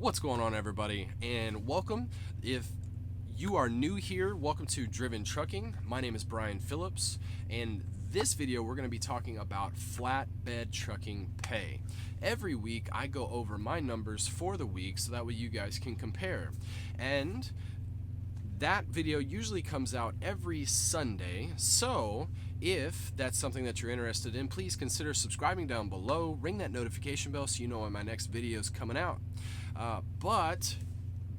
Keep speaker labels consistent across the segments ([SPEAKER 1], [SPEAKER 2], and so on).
[SPEAKER 1] What's going on, everybody, and welcome. If you are new here, welcome to Driven Trucking. My name is Brian Phillips, and this video we're going to be talking about flatbed trucking pay. Every week I go over my numbers for the week so that way you guys can compare. And that video usually comes out every Sunday, so if that's something that you're interested in, please consider subscribing down below. Ring that notification bell so you know when my next video is coming out. But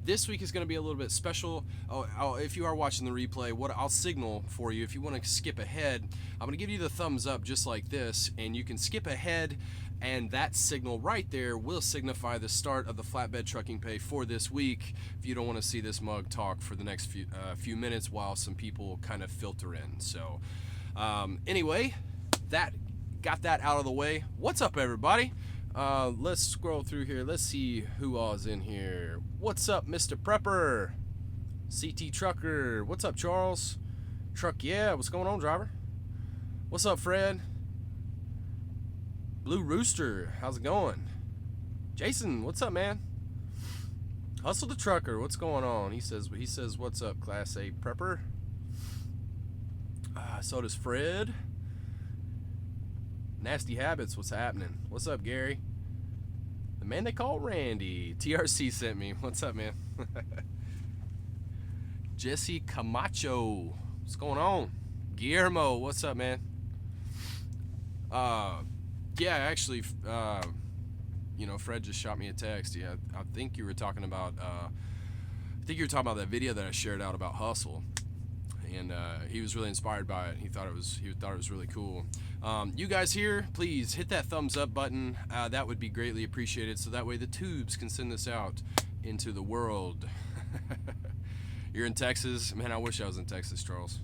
[SPEAKER 1] this week is going to be a little bit special. If you are watching the replay, what I'll signal for you, if you want to skip ahead, I'm going to give you the thumbs up just like this, and you can skip ahead, and that signal right there will signify the start of the flatbed trucking pay for this week, if you don't want to see this mug talk for the next few minutes while some people kind of filter in. So anyway, that got that out of the way. What's up, everybody? Let's scroll through here. Let's see who all is in here. What's up, Mr. Prepper? CT Trucker. What's up, Charles? Truck, yeah. What's going on, driver? What's up, Fred? Blue Rooster. How's it going? Jason, what's up, man? Hustle the Trucker. What's going on? He says, what's up, Class A Prepper? So does Fred. Nasty Habits, what's happening? What's up, Gary? The man they call Randy. TRC sent me. What's up, man? Jesse Camacho, what's going on? Guillermo, what's up, man? Yeah, actually, Fred just shot me a text. Yeah, I think you were talking about that video that I shared out about hustle. And he was really inspired by it. He thought it was really cool. You guys here, please hit that thumbs up button. That would be greatly appreciated, so that way the tubes can send this out into the world. You're in Texas, man. I wish I was in Texas, Charles.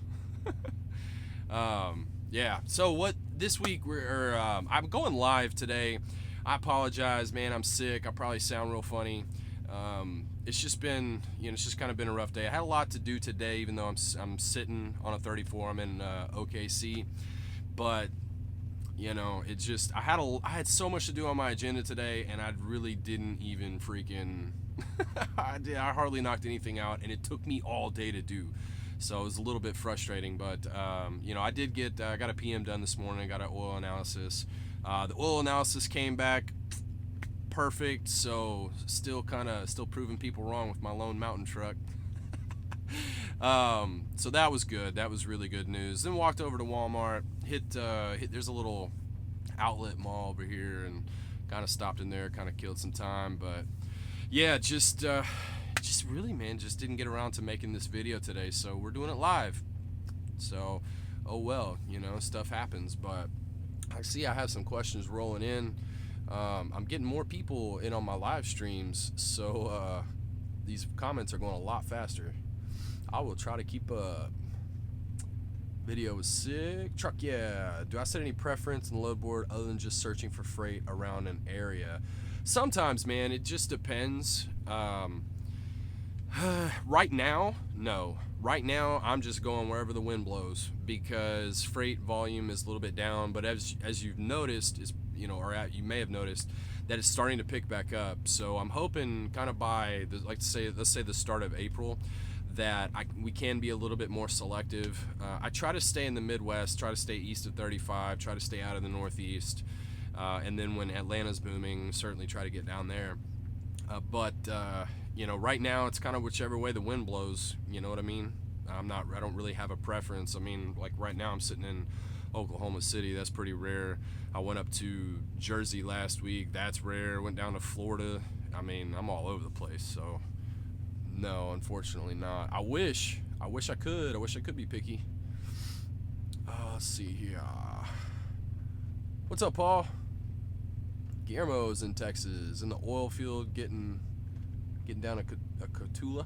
[SPEAKER 1] Yeah. So what this week I'm going live today. I apologize, man. I'm sick. I probably sound real funny. It's just been, it's just kind of been a rough day. I had a lot to do today, even though I'm sitting on a 34. I'm in OKC, but it just I had so much to do on my agenda today, and I really didn't even freaking I hardly knocked anything out, and it took me all day to do. So it was a little bit frustrating, but I did I got a PM done this morning. I got an oil analysis. The oil analysis came back perfect, so still proving people wrong with my lone mountain truck. So that was good. That was really good news. Then walked over to Walmart, hit there's a little outlet mall over here, and kind of stopped in there, kind of killed some time. But yeah, just really, man, just didn't get around to making this video today, so we're doing it live. So oh well, stuff happens. But I see I have some questions rolling in. I'm getting more people in on my live streams, so these comments are going a lot faster. I will try to keep up. Video was sick. Truck, yeah. Do I set any preference in the load board other than just searching for freight around an area? Sometimes, man, it just depends. Right now, no. Right now, I'm just going wherever the wind blows because freight volume is a little bit down. But as you've noticed, you may have noticed that it's starting to pick back up. So I'm hoping kind of by, let's say the start of April, that we can be a little bit more selective. I try to stay in the Midwest, try to stay east of 35, try to stay out of the Northeast. And then when Atlanta's booming, certainly try to get down there. But right now it's kind of whichever way the wind blows. You know what I mean? I don't really have a preference. I mean, like right now I'm sitting in Oklahoma City. That's pretty rare. I went up to Jersey last week. That's rare. Went down to Florida. I mean, I'm all over the place. So no, unfortunately not. I wish I could. I wish I could be picky. Let's see here. What's up, Paul? Guillermo's in Texas, in the oil field, getting down a Cotulla.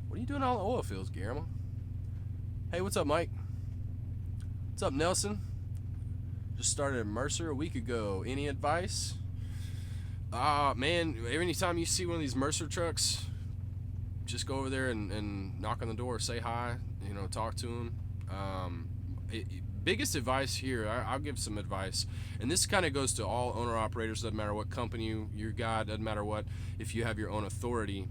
[SPEAKER 1] What are you doing out in the oil fields, Guillermo? Hey, what's up, Mike? What's up, Nelson? Just started at Mercer a week ago. Any advice? Man, anytime you see one of these Mercer trucks, just go over there and knock on the door, say hi, talk to them. biggest advice here, I'll give some advice, and this kind of goes to all owner operators. Doesn't matter what company you got, doesn't matter what, if you have your own authority.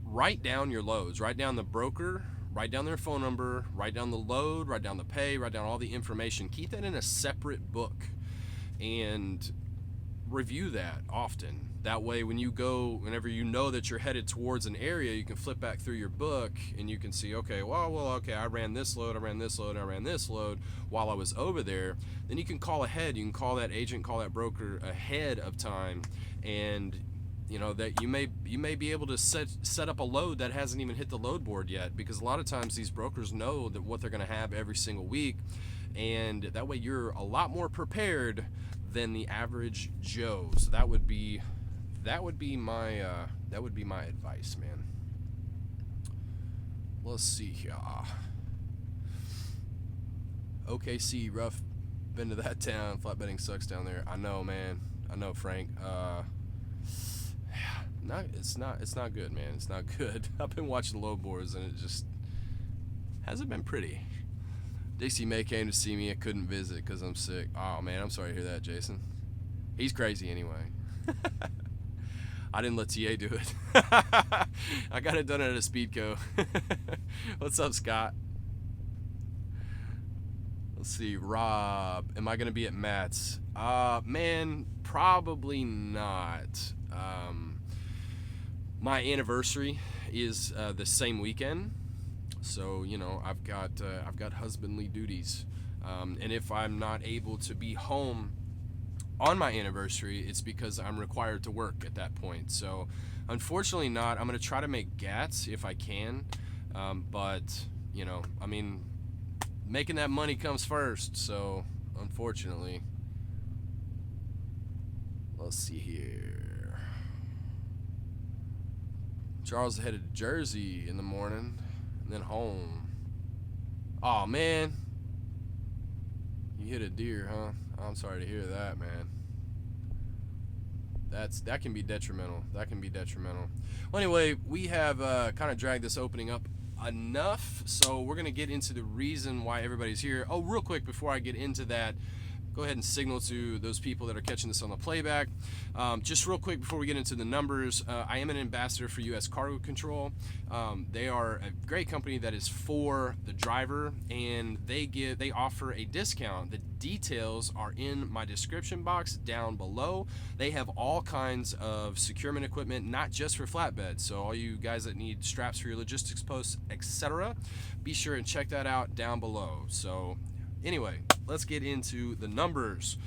[SPEAKER 1] Write down your loads, write down the broker, write down their phone number, write down the load, write down the pay, write down all the information. Keep that in a separate book and review that often. That way, when you go, whenever you know that you're headed towards an area, you can flip back through your book and you can see, okay, okay, I ran this load, I ran this load, I ran this load while I was over there. Then you can call ahead. You can call that agent, call that broker ahead of time, and you know that you may be able to set up a load that hasn't even hit the load board yet, because a lot of times these brokers know that what they're going to have every single week, and that way you're a lot more prepared than the average Joe. So that would be my advice, man. Let's see here. OKC, rough. Been to that town. Flatbedding sucks down there. I know, man. I know, Frank. It's not good, man. It's not good. I've been watching load boards and it just hasn't been pretty. Dixie May came to see me. I couldn't visit because I'm sick. Oh man, I'm sorry to hear that, Jason. He's crazy anyway. I didn't let TA do it. I got it done at a Speedco. What's up, Scott? Let's see, Rob. Am I gonna be at Matt's? Man, probably not. My anniversary is the same weekend, so you know I've got husbandly duties, and if I'm not able to be home on my anniversary, it's because I'm required to work at that point. So unfortunately not. I'm gonna try to make GATs if I can, but you know, I mean, making that money comes first, so unfortunately. Let's see here. Charles headed to Jersey in the morning and then home. Oh man, you hit a deer, huh? I'm sorry to hear that, man. That can be detrimental. That can be detrimental. Well, anyway, we have kind of dragged this opening up enough, so we're gonna get into the reason why everybody's here. Oh, real quick before I get into that, go ahead and signal to those people that are catching this on the playback. Just real quick before we get into the numbers, I am an ambassador for U.S. Cargo Control. They are a great company that is for the driver, and they offer a discount. The details are in my description box down below. They have all kinds of securement equipment, not just for flatbed. So all you guys that need straps for your logistics posts, etc., be sure and check that out down below. So anyway, let's get into the numbers.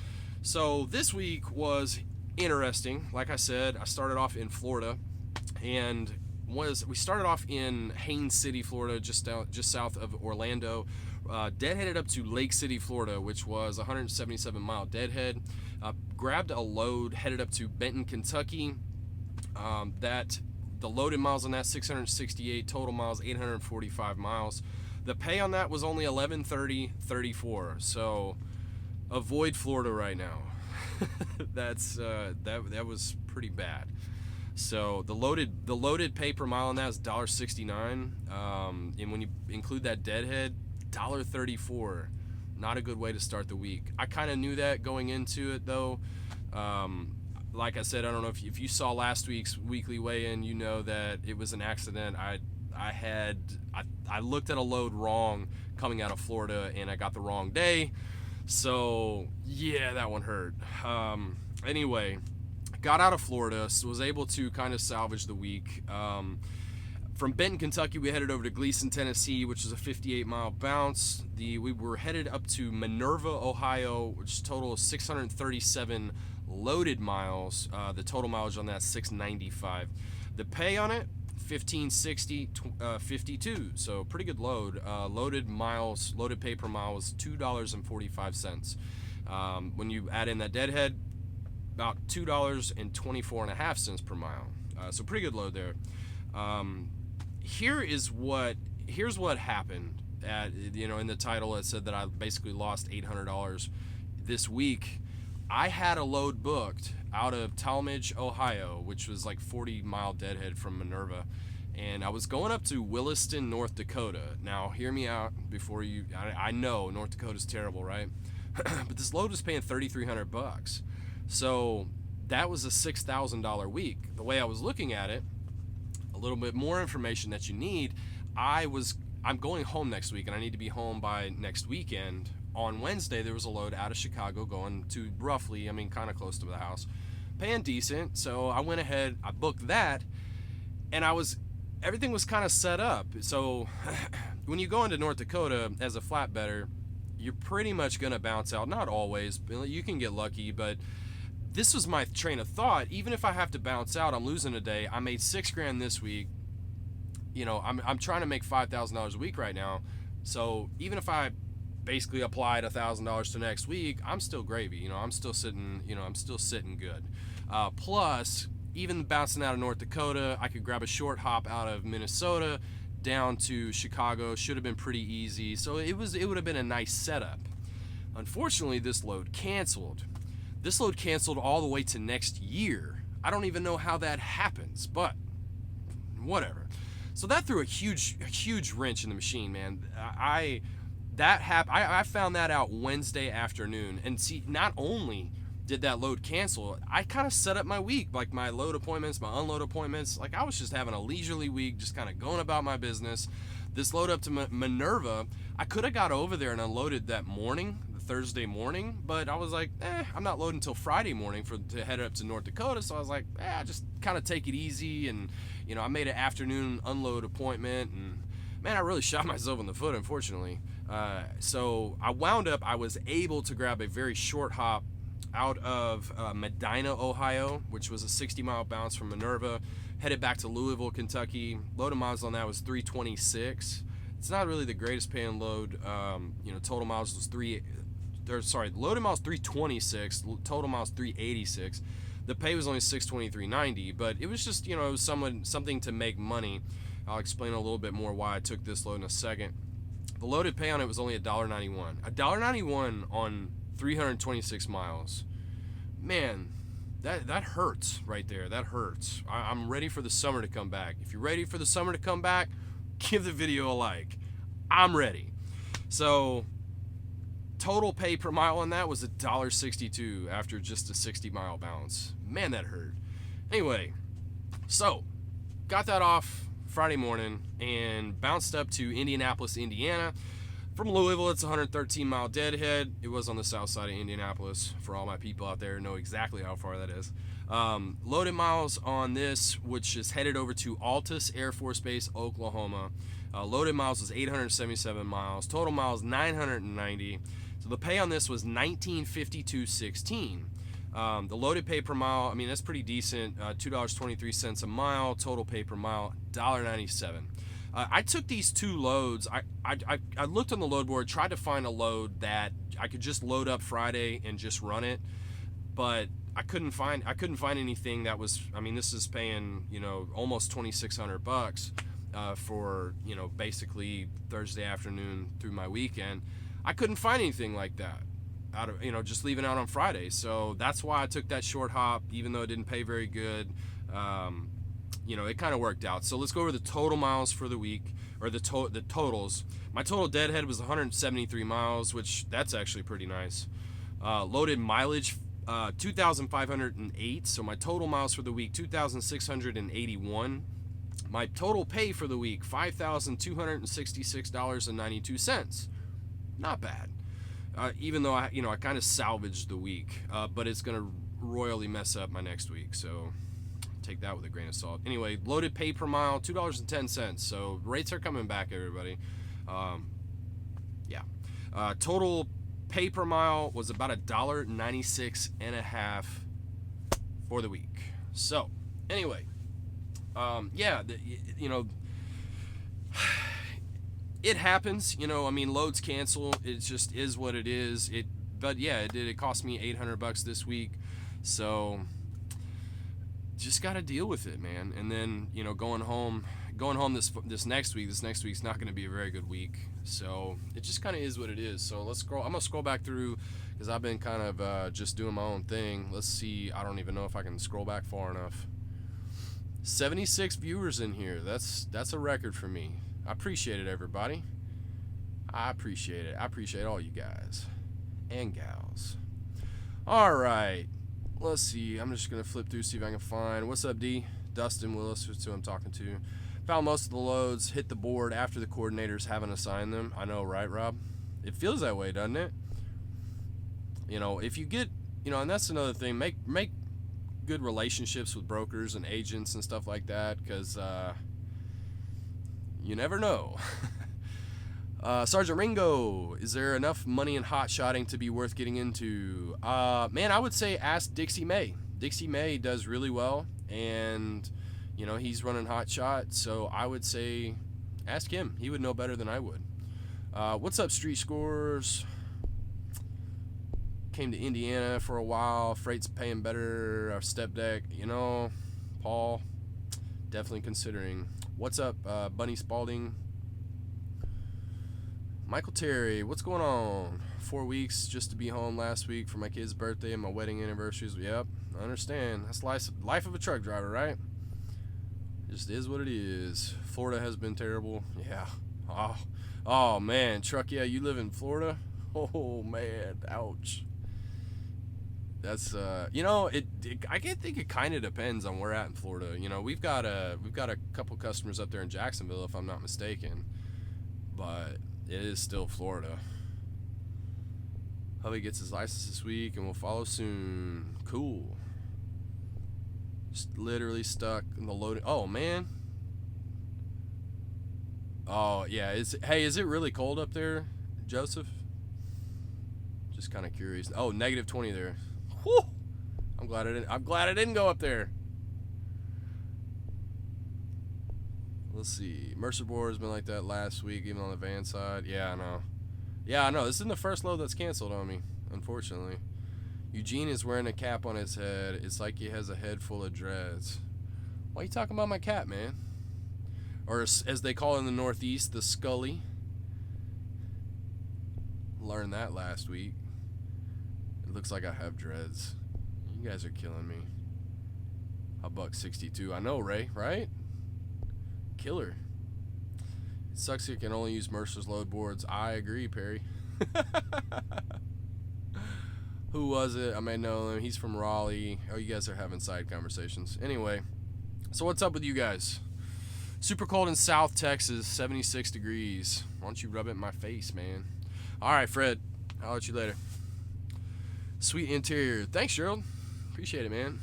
[SPEAKER 1] So this week was interesting. Like I said, I started off in Florida, and we started off in Haines City, Florida, just south of Orlando. Deadheaded up to Lake City, Florida, which was 177-mile deadhead. Grabbed a load, headed up to Benton, Kentucky. The loaded miles on that 668, total miles 845 miles. The pay on that was only $11.30.34. So avoid Florida right now. That was pretty bad. So the loaded pay per mile on that is $1.69. And when you include that deadhead, $1.34. Not a good way to start the week. I kind of knew that going into it though. Like I said, I don't know if you saw last week's weekly weigh-in, you know that it was an accident. I looked at a load wrong coming out of Florida and I got the wrong day. So yeah, that one hurt. Anyway, got out of Florida, so was able to kind of salvage the week. From Benton, Kentucky, we headed over to Gleason, Tennessee, which is a 58-mile bounce. We were headed up to Minerva, Ohio, which total 637 loaded miles. The total mileage on that 695. The pay on it, 1560, 52. So pretty good load. Loaded pay per mile was $2.45. When you add in that deadhead, about $2.24.5 per mile. So pretty good load there. Here's what happened. In the title it said that I basically lost $800 this week. I had a load booked out of Talmadge, Ohio, which was like 40-mile deadhead from Minerva, and I was going up to Williston, North Dakota. Now, hear me out before you. I know North Dakota's terrible, right? But this load was paying $3,300, so that was a $6,000 week. The way I was looking at it, a little bit more information that you need. I'm going home next week, and I need to be home by next weekend. On Wednesday, there was a load out of Chicago going to roughly, kind of close to the house, paying decent. So I went ahead, I booked that, and everything was kind of set up. So when you go into North Dakota as a flatbedder, you're pretty much going to bounce out. Not always, you can get lucky, but this was my train of thought. Even if I have to bounce out, I'm losing a day. I made $6,000 this week. I'm trying to make $5,000 a week right now. So even if I basically applied $1,000 to next week, I'm still gravy. I'm still sitting good. Plus, even bouncing out of North Dakota, I could grab a short hop out of Minnesota down to Chicago. Should have been pretty easy. So it would have been a nice setup. Unfortunately, this load canceled. This load canceled all the way to next year. I don't even know how that happens, but whatever. So that threw a huge wrench in the machine, man. I found that out Wednesday afternoon, and see, not only did that load cancel, I kind of set up my week, like my load appointments, my unload appointments. Like I was just having a leisurely week, just kind of going about my business. This load up to Minerva, I could have got over there and unloaded that morning, Thursday morning, but I was like, I'm not loading until Friday morning to head up to North Dakota. So I was like, I just kind of take it easy, and I made an afternoon unload appointment, and man, I really shot myself in the foot, unfortunately. So I was able to grab a very short hop out of Medina, Ohio, which was a 60-mile bounce from Minerva, headed back to Louisville, Kentucky. Loaded miles on that was 326. It's not really the greatest paying load. Total miles was loaded miles 326, total miles 386. The pay was only $623.90, but it was just, it was something to make money. I'll explain a little bit more why I took this load in a second. The loaded pay on it was only $1.91. $1.91 on 326 miles. Man, that hurts right there. That hurts. I'm ready for the summer to come back. If you're ready for the summer to come back, give the video a like. I'm ready. So total pay per mile on that was $1.62 after just a 60-mile bounce. Man, that hurt. Anyway, so got that off Friday morning and bounced up to Indianapolis, Indiana. From Louisville, it's a 113-mile deadhead. It was on the south side of Indianapolis. For all my people out there who know exactly how far that is. Loaded miles on this, which is headed over to Altus Air Force Base, Oklahoma. Loaded miles was 877 miles. Total miles 990. So the pay on this was $19.52.16. The loaded pay per mile, that's pretty decent. $2.23 a mile. Total pay per mile, $1.97. I took these two loads. I looked on the load board, tried to find a load that I could just load up Friday and just run it, but I couldn't find anything that was. This is paying almost $2,600 for basically Thursday afternoon through my weekend. I couldn't find anything like that out of just leaving out on Friday. So that's why I took that short hop, even though it didn't pay very good. It kind of worked out. So let's go over the total miles for the week, or the totals. My total deadhead was 173 miles, which that's actually pretty nice. Loaded mileage 2,508. So my total miles for the week 2,681. My total pay for the week $5,266.92. Not bad. Even though I kind of salvaged the week, but it's gonna royally mess up my next week. So take that with a grain of salt. Anyway, loaded pay per mile $2.10. So rates are coming back, everybody. Total pay per mile was about $1.96 and a half for the week. So anyway, it happens, loads cancel. It just is what it is. It cost me $800 this week. So just got to deal with it, man. And then, going home this next week. This next week's not going to be a very good week. So it just kind of is what it is. So I'm going to scroll back through because I've been kind of just doing my own thing. Let's see. I don't even know if I can scroll back far enough. 76 viewers in here. That's a record for me. I appreciate it, everybody. I appreciate it. I appreciate all you guys and gals. All right. Let's see. I'm just going to flip through, see if I can find. What's up, D? Dustin Willis, who's who I'm talking to. Found most of the loads, hit the board after the coordinators haven't assigned them. I know, right, Rob? It feels that way, doesn't it? You know, if you get, you know, and that's another thing, make good relationships with brokers and agents and stuff like that, because you never know. Sergeant Ringo, is there enough money in hot shotting to be worth getting into? Man, I would say ask Dixie May. Dixie May does really well, and you know, he's running hot shot, so I would say ask him. He would know better than I would. What's up, Street Scores? Came to Indiana for a while. Freight's paying better. Our step deck, you know, Paul, definitely considering. What's up, Bunny Spalding? Michael Terry, what's going on? 4 weeks just to be home last week for my kid's birthday and my wedding anniversaries. Yep, I understand. That's life of a truck driver, right? Just is what it is. Florida has been terrible. Yeah. Oh man, truck. Yeah, you live in Florida. Oh man, ouch. That's you know, I think it kind of depends on where at in Florida. You know, we've got a couple customers up there in Jacksonville, if I'm not mistaken, but it is still Florida. Hubby gets his license this week and will follow soon. Cool. Just literally stuck in the loading. Oh man. Oh yeah. Is it really cold up there, Joseph? Just kind of curious. Oh, -20 there. Whew. I'm glad I didn't go up there. Let's see. Mercer board has been like that last week, even on the van side. Yeah, I know. Yeah, I know. This isn't the first load that's canceled on me, unfortunately. Eugene is wearing a cap on his head. It's like he has a head full of dreads. Why are you talking about my cap, man? Or as they call it in the Northeast, the Scully. Learned that last week. It looks like I have dreads. You guys are killing me. $1.62. I know, Ray, right? Killer. It sucks you can only use Mercer's load boards. I agree, Perry. Who was it? I may know him. He's from Raleigh. Oh, you guys are having side conversations. Anyway, so what's up with you guys? Super cold in South Texas, 76 degrees. Why don't you rub it in my face, man? All right, Fred. I'll let you later. Sweet interior. Thanks, Gerald. Appreciate it, man.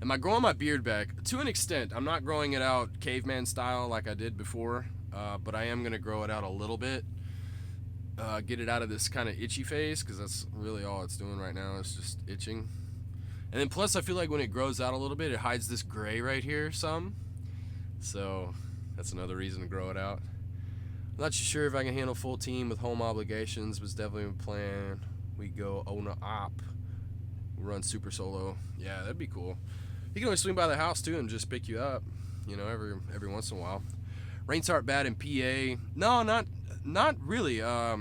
[SPEAKER 1] Am I growing my beard back? To an extent. I'm not growing it out caveman style like I did before, but I am going to grow it out a little bit. Get it out of this kind of itchy phase, because that's really all it's doing right now. It's just itching. And then plus I feel like when it grows out a little bit, it hides this gray right here some. So that's another reason to grow it out. I'm not sure if I can handle full team with home obligations, but it's definitely a plan. We go owner op. Run super solo. Yeah, that'd be cool. You can always swing by the house too and just pick you up, you know, every once in a while. Rains aren't bad in PA. No, not really. I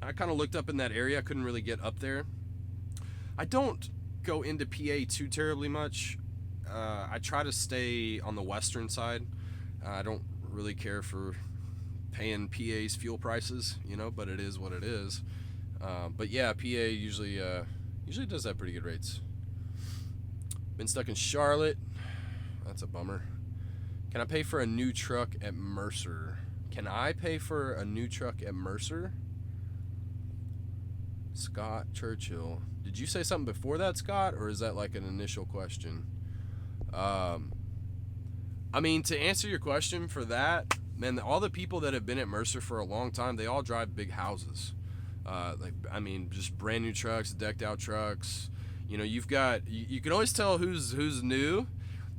[SPEAKER 1] kind of looked up in that area. I couldn't really get up there. I don't go into PA too terribly much. I try to stay on the western side. I don't really care for paying PA's fuel prices, you know, but it is what it is. But yeah, PA usually does have pretty good rates. Been stuck in Charlotte. That's a bummer. Can I pay for a new truck at Mercer? Can I pay for a new truck at Mercer? Scott Churchill. Did you say something before that, Scott, or is that like an initial question? I mean, to answer your question for that, man, all the people that have been at Mercer for a long time, they all drive big houses. Just brand new trucks, decked out trucks. You know, you can always tell who's new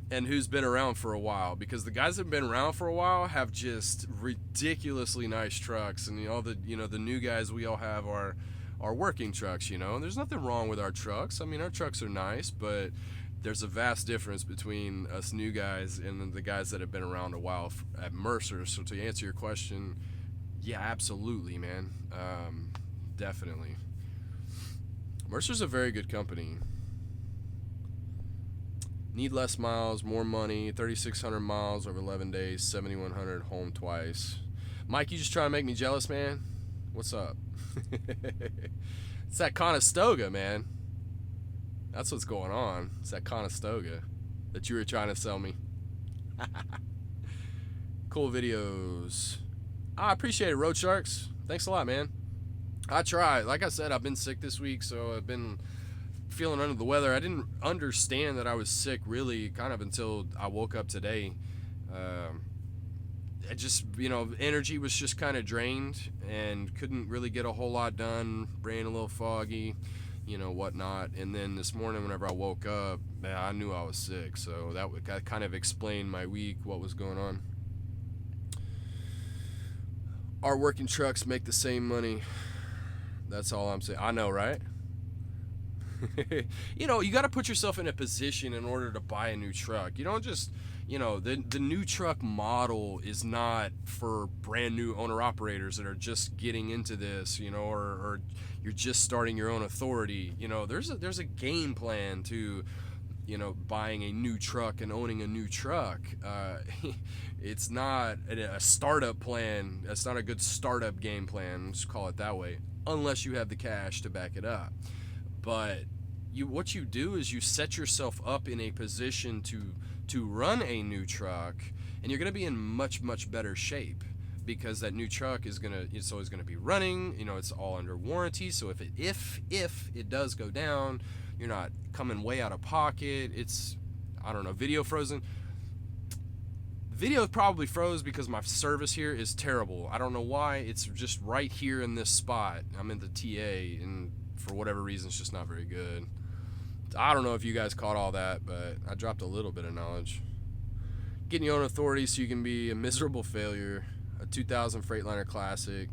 [SPEAKER 1] and who's been around for a while, because the guys that have been around for a while have just ridiculously nice trucks, and the new guys, we all have our working trucks, you know, and there's nothing wrong with our trucks. I mean, our trucks are nice, but there's a vast difference between us new guys and the guys that have been around a while at Mercer. So to answer your question, yeah, absolutely, man. Definitely. Mercer's a very good company. Need less miles, more money, 3,600 miles over 11 days, 7,100 home twice. Mike, you just trying to make me jealous, man? What's up? It's that Conestoga, man. That's what's going on. It's that Conestoga that you were trying to sell me. Cool videos. I appreciate it, Road Sharks. Thanks a lot, man. I try. Like I said, I've been sick this week, so I've been feeling under the weather. I didn't understand that I was sick really kind of until I woke up today. I just, energy was just kind of drained and couldn't really get a whole lot done. Brain a little foggy, whatnot. And then this morning, whenever I woke up, man, I knew I was sick. So that kind of explained my week, what was going on. Our working trucks make the same money. That's all I'm saying. I know, right? You got to put yourself in a position in order to buy a new truck. You don't just, the new truck model is not for brand new owner operators that are just getting into this, or you're just starting your own authority. There's a game plan to, buying a new truck and owning a new truck. It's not a startup plan. That's not a good startup game plan. Let's call it that way. Unless you have the cash to back it up. But what you do is you set yourself up in a position to run a new truck, and you're going to be in much, much better shape, because that new truck it's always going to be running. It's all under warranty. So if it does go down, you're not coming way out of pocket. It's, I don't know, video frozen. Video probably froze because my service here is terrible. I don't know why. It's just right here in this spot. I'm in the TA, and for whatever reason, it's just not very good. I don't know if you guys caught all that, but I dropped a little bit of knowledge. Getting your own authority so you can be a miserable failure. A 2000 Freightliner Classic.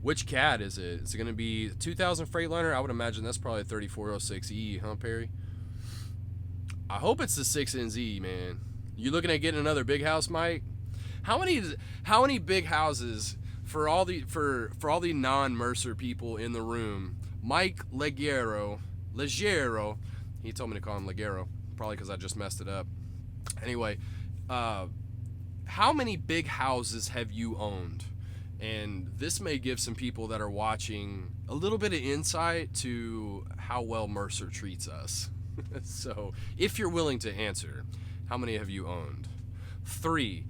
[SPEAKER 1] Which CAD is it? Is it going to be 2000 Freightliner? I would imagine that's probably 3406E, huh, Perry? I hope it's the 6NZ, man. You looking at getting another big house, Mike? How many big houses for all the non-Mercer people in the room? Mike Leggero, he told me to call him Leggero, probably because I just messed it up. Anyway, how many big houses have you owned? And this may give some people that are watching a little bit of insight to how well Mercer treats us. So, if you're willing to answer, how many have you owned? Three.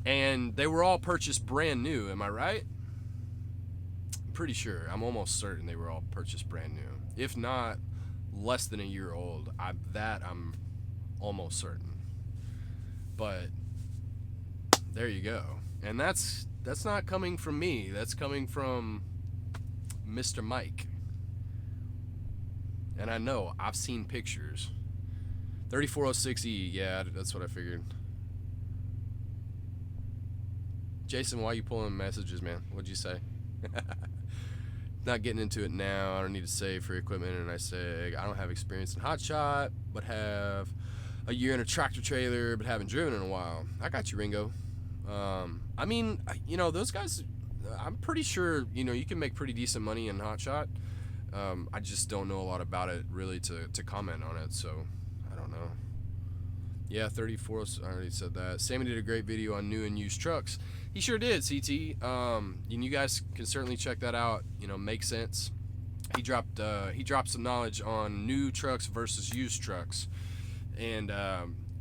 [SPEAKER 1] And they were all purchased brand new, am I right? I'm pretty sure. I'm almost certain they were all purchased brand new. If not, less than a year old. I'm almost certain. But there you go. And that's not coming from me. That's coming from Mr. Mike. And I know, I've seen pictures. 3406E, yeah, that's what I figured. Jason, why are you pulling messages, man? What'd you say? Not getting into it now. I don't need to save for equipment. And I say, I don't have experience in hotshot, but have a year in a tractor trailer, but haven't driven in a while. I got you, Ringo. I mean, those guys, I'm pretty sure, you can make pretty decent money in hotshot. I just don't know a lot about it really to comment on it, so I don't know. Yeah, 34, I already said that. Sammy did a great video on new and used trucks. He sure did, CT. And you guys can certainly check that out. Makes sense. He dropped some knowledge on new trucks versus used trucks, and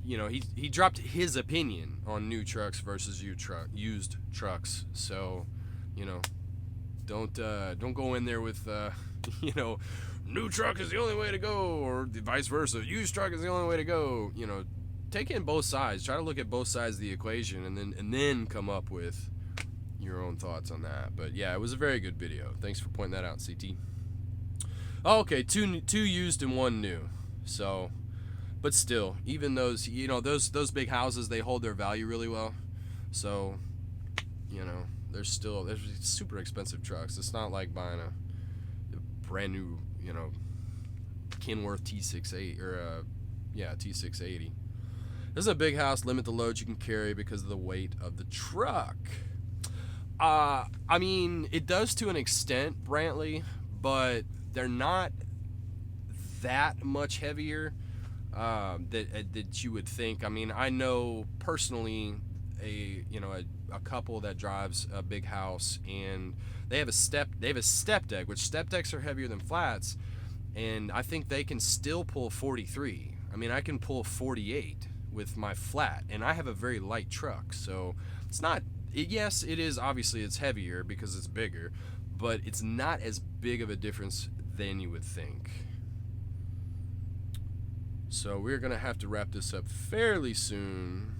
[SPEAKER 1] he dropped his opinion on new trucks versus used trucks. So, don't go in there with new truck is the only way to go, or vice versa. Used truck is the only way to go. Take in both sides. Try to look at both sides of the equation, and then come up with your own thoughts on that. But yeah, it was a very good video. Thanks for pointing that out, CT. Oh, okay, two used and one new. So, but still, even those those big houses, they hold their value really well. So, there's super expensive trucks. It's not like buying a brand new Kenworth T680 or T680. This is a big house. Limit the load you can carry because of the weight of the truck. I mean, it does to an extent, Brantley, but they're not that much heavier. that you would think. I mean, I know personally a couple that drives a big house, and they have a step deck, which step decks are heavier than flats, and I think they can still pull 43. I mean, I can pull 48 with my flat, and I have a very light truck, so it's not. Yes, it is, obviously it's heavier because it's bigger, but it's not as big of a difference than you would think. So we're gonna have to wrap this up fairly soon.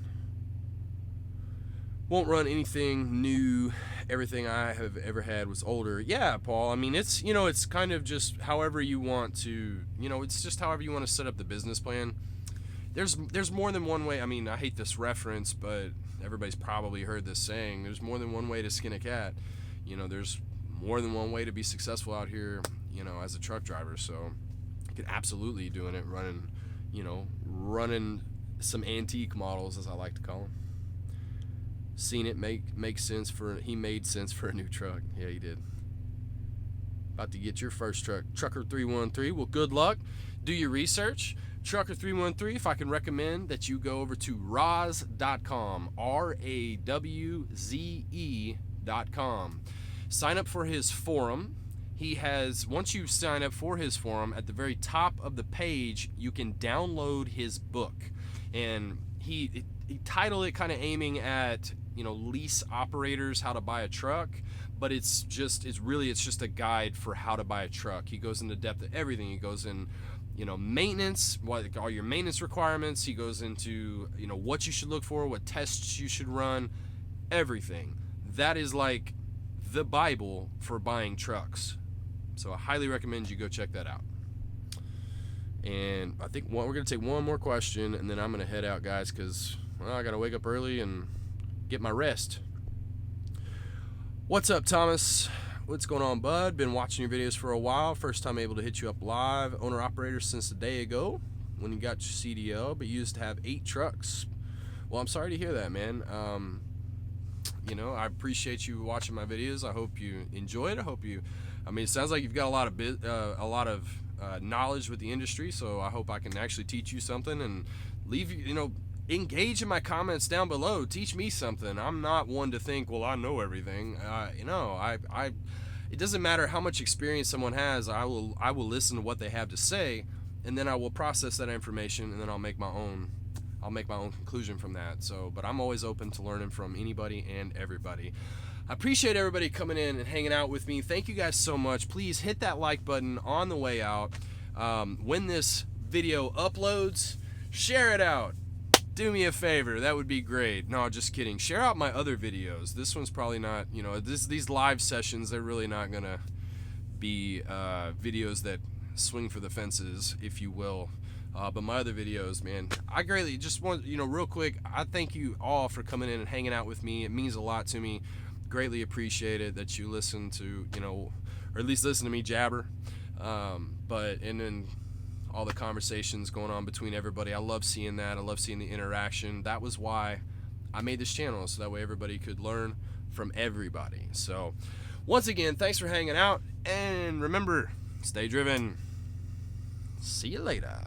[SPEAKER 1] Won't run anything new. Everything I have ever had was older. Yeah, Paul, I mean, it's, it's kind of just however you want to, it's just however you want to set up the business plan. There's more than one way. I mean, I hate this reference, but everybody's probably heard this saying. There's more than one way to skin a cat. There's more than one way to be successful out here, as a truck driver. So you could absolutely doing it, running some antique models, as I like to call them. Seen it make sense he made sense for a new truck. Yeah, he did. About to get your first truck, Trucker 313. Well, good luck. Do your research. Trucker 313, if I can recommend that you go over to rawze.com, RAWZE.com. Sign up for his forum. Once you sign up for his forum, at the very top of the page, you can download his book. And he titled it kind of aiming at, lease operators, how to buy a truck, but it's just a guide for how to buy a truck. He goes into depth of everything. He goes in, maintenance, all your maintenance requirements. He goes into, what you should look for, what tests you should run, everything. That is like the Bible for buying trucks. So I highly recommend you go check that out. And I think we're going to take one more question, and then I'm going to head out, guys, because I got to wake up early and get my rest. What's up, Thomas? What's going on, bud? Been watching your videos for a while. First time able to hit you up live. Owner-operator since a day ago when you got your CDL, but you used to have 8 trucks. Well, I'm sorry to hear that, man. I appreciate you watching my videos. I hope you enjoy it. It sounds like you've got a lot of knowledge with the industry, so I hope I can actually teach you something and engage in my comments down below. Teach me something. I'm not one to think, well, I know everything. It doesn't matter how much experience someone has. I will listen to what they have to say, and then I will process that information, and then I'll make my own conclusion from that. So, but I'm always open to learning from anybody and everybody. I appreciate everybody coming in and hanging out with me. Thank you guys so much. Please hit that like button on the way out. When this video uploads, share it out. Do me a favor, that would be great. No, just kidding. Share out my other videos. This one's probably not, these live sessions, they're really not gonna be videos that swing for the fences, if you will. But my other videos, man, I greatly just want, real quick, I thank you all for coming in and hanging out with me. It means a lot to me. Greatly appreciate it that you listen to, or at least listen to me jabber. And then all the conversations going on between everybody. I love seeing that. I love seeing the interaction. That was why I made this channel, so that way everybody could learn from everybody. So once again, thanks for hanging out, and remember, stay driven. See you later.